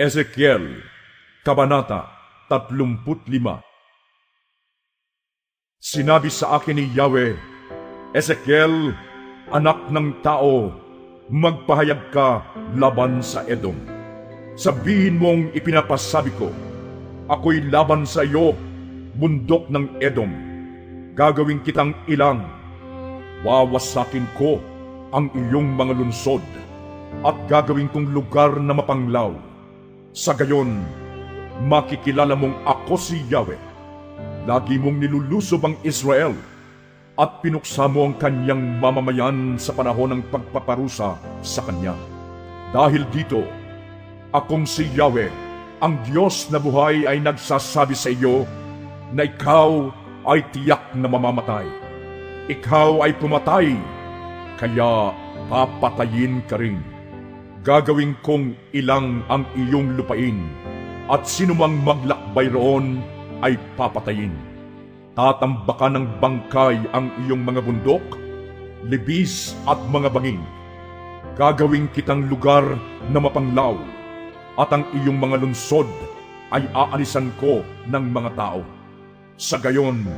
Ezekiel, Kabanata 35. Sinabi sa akin ni Yahweh, Ezekiel, anak ng tao, magpahayag ka laban sa Edom. Sabihin mong ipinapasabi ko, ako'y laban sa iyo, bundok ng Edom. Gagawin kitang ilang. Wawasakin ko ang iyong mga lunsod at gagawin kong lugar na mapanglaw. Sa gayon, makikilala mong ako si Yahweh. Lagi mong nilulusob ang Israel at pinuksa mo ang kanyang mamamayan sa panahon ng pagpaparusa sa kanya. Dahil dito, akong si Yahweh, ang Diyos na buhay ay nagsasabi sa iyo na ikaw ay tiyak na mamamatay. Ikaw ay pumatay, kaya papatayin ka rin. Gagawin kong ilang ang iyong lupain, at sinumang maglakbay roon ay papatayin. Tatambakan ng bangkay ang iyong mga bundok, libis at mga bangin. Gagawin kitang lugar na mapanglaw, at ang iyong mga lunsod ay aalisan ko ng mga tao. Sa gayon,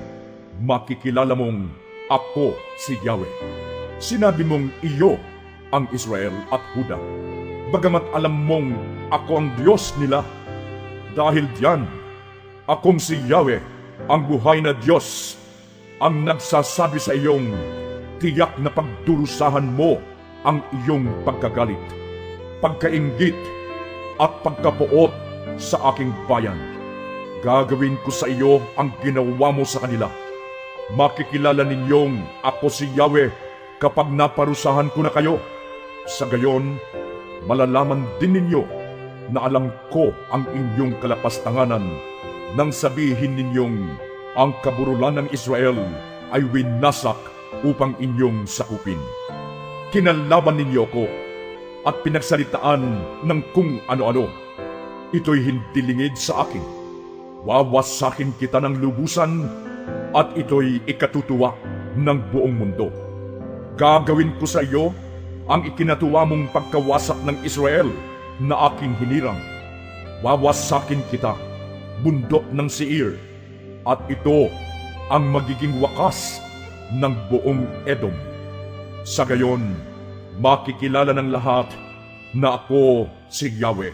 makikilala mong ako si Yahweh. Sinabi mong iyo ang Israel at Huda, bagamat alam mong ako ang Diyos nila. Dahil diyan, akong si Yahweh, ang buhay na Diyos, ang nagsasabi sa iyong tiyak na pagdurusahan mo ang iyong pagkagalit, pagkainggit at pagkapuot sa aking bayan. Gagawin ko sa iyo ang ginawa mo sa kanila. Makikilala ninyong ako si Yahweh kapag naparusahan ko na kayo. Sa gayon, malalaman din ninyo na alam ko ang inyong kalapastanganan nang sabihin ninyong ang kaburulan ng Israel ay winasak upang inyong sakupin. Kinalaban ninyo ko at pinagsalitaan ng kung ano-ano. Ito'y hindi lingid sa akin. Wawasakin kita ng lubusan at ito'y ikatutuwa ng buong mundo. Gagawin ko sa iyo ang ikinatuwa mong pagkawasak ng Israel na aking hinirang. Wawasakin kita, bundok ng Seir, at ito ang magiging wakas ng buong Edom. Sa gayon, makikilala ng lahat na ako si Yahweh.